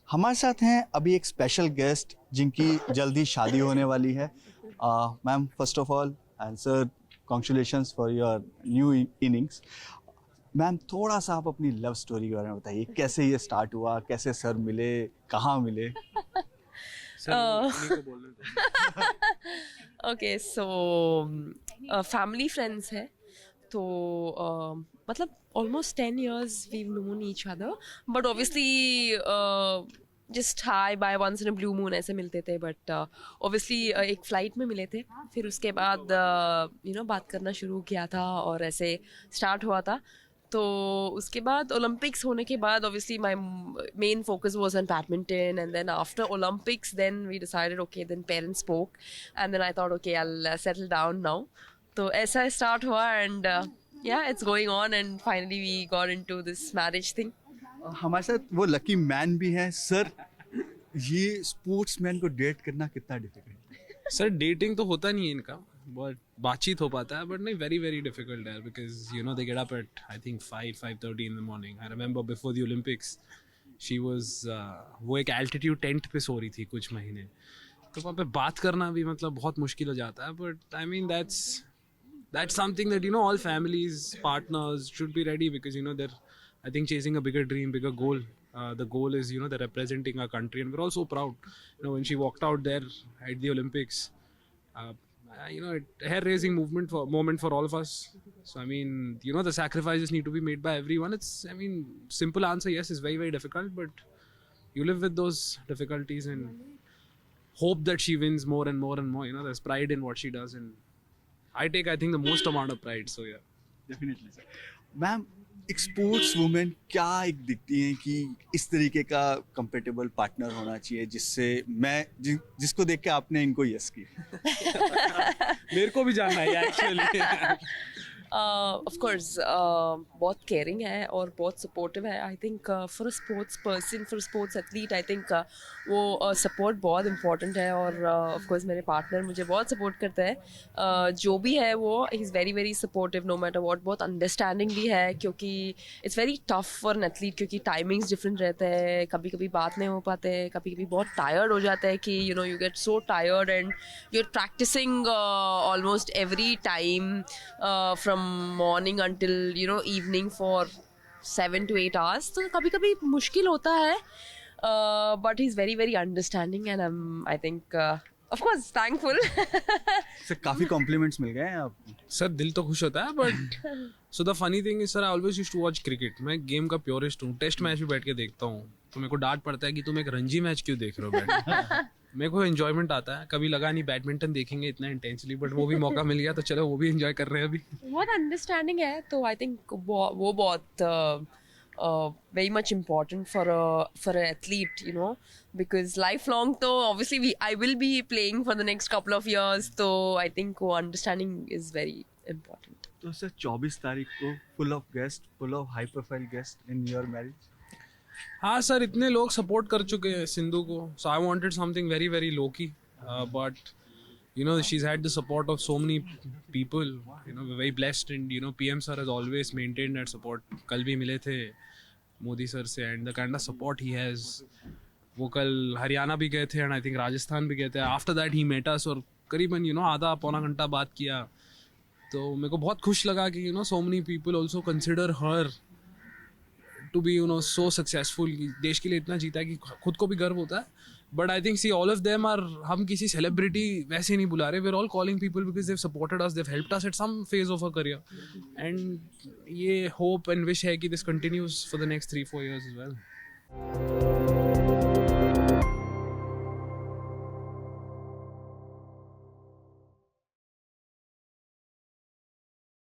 हमारे साथ हैं अभी एक स्पेशल गेस्ट जिनकी जल्दी शादी होने वाली है। Ma'am, first of all and sir, congratulations for your new innings. Ma'am, थोड़ा सा आप अपनी लव स्टोरी के बारे में बताइए, कैसे ये स्टार्ट हुआ, कैसे सर मिले, कहाँ मिले? ओके, सो फैमिली फ्रेंड्स है तो मतलब almost 10 years we've known each other, but obviously just hi bye once in a blue moon ऐसे मिलते थे, बट ऑब्वियसली एक फ़्लाइट में मिले थे। फिर उसके बाद बात करना शुरू किया था और ऐसे स्टार्ट हुआ था। तो उसके बाद ओलंपिक्स होने के बाद obviously my main focus was on badminton, and then after Olympics then we decided okay, then parents spoke and then I thought okay I will settle down now. तो ऐसा स्टार्ट हुआ and yeah, it's going on, and finally we got into this marriage thing. हमारे साथ वो lucky man भी हैं। Sir, ये sportsman को डेट करना कितना डिफिकल्ट है? सर, डेटिंग तो होता नहीं है इनका, बट बातचीत हो पाता है, बट नहीं, वेरी वेरी डिफिकल्ट है, because you know they get up at I think 5-5:30 in the morning. I remember before the Olympics she was वो एक एल्टीट्यूड टेंट पे सो रही थी कुछ महीने, तो वहाँ पे बात करना भी मतलब बहुत मुश्किल हो जाता है। But I mean that's something that, you know, all families, partners should be ready, because, you know, they're, I think, chasing a bigger dream, bigger goal. The goal is, you know, they're representing our country, and we're all so proud. You know, when she walked out there at the Olympics, you know, hair-raising moment for all of us. So, I mean, you know, the sacrifices need to be made by everyone. It's, I mean, simple answer, yes, it's very, very difficult, but you live with those difficulties and hope that she wins more and more and more. You know, there's pride in what she does, and I take, I think, the most amount of pride. So yeah, definitely sir. Ma'am, एक sports women क्या एक दिखती हैं कि इस तरीके का compatible partner होना चाहिए जिससे जिसको देख के आपने इनको यस किया? मेरे को भी जानना है एक्चुअली। ऑफ कोर्स बहुत केयरिंग है और बहुत सपोर्टिव है। I think for a sports person, for sports athlete, I think वो सपोर्ट बहुत इम्पॉर्टेंट है। और ऑफ कोर्स मेरे पार्टनर मुझे बहुत सपोर्ट करते हैं। जो भी है वो he is very very supportive no matter what. बहुत अंडरस्टैंडिंग भी है, क्योंकि it's very tough for an athlete, क्योंकि टाइमिंग्स डिफरेंट रहते हैं। कभी कभी बात नहीं हो पाते, कभी कभी बहुत टायर्ड हो जाता है कि you know you get so tired and you are practising almost every time from morning until evening for 7 to 8 hours. तो कभी कभी मुश्किल होता है, but he's very very understanding and I'm I think of course thankful. Sir, काफी compliments मिल गए हैं आपको। सर, दिल तो खुश होता है, but so the funny thing is, sir, I always used to watch cricket. मैं गेम का प्योरिस्ट हूँ, टेस्ट मैच भी बैठ के देखता हूँ, तो मेरे को डांट पड़ता है कि तुम एक रणजी मैच क्यों देख रहे हो बैठ। मेरे को एंजॉयमेंट आता है, कभी लगा नहीं बैडमिंटन देखेंगे इतना इंटेंसली, बट वो भी मौका मिल गया तो चलो वो भी एंजॉय कर रहे हैं अभी। बहुत अंडरस्टैंडिंग है, तो आई थिंक वो बहुत very much important for an athlete, you know, because lifelong तो obviously I will be playing for the next couple of years, तो I think वो understanding is very important. तो सर, 24 तारीख को full of high profile guest in your marriage? हाँ sir, इतने लोग support कर चुके हैं सिंधु को, so I wanted something very very low key, but you know she's had the support of so many people. You know, we're very blessed, and you know PM sir has always maintained that support. कल भी मिले थे Modi sir से, and the kind of support he has, वो कल हरियाणा भी गए थे and I think राजस्थान भी गए थे. After that he met us और करीबन आधा पौना घंटा बात किया, तो मेरे को बहुत खुश लगा कि so many people also consider her to be so successful. देश के लिए इतना जीता है कि खुद को भी गर्व होता है. But I think, see, all of them are, हम किसी celebrity वैसे नहीं बुला रहे. We're all calling people because they've supported us, they've helped us at some phase of our career. And ये hope and wish है कि this continues for the next 3-4 years as well.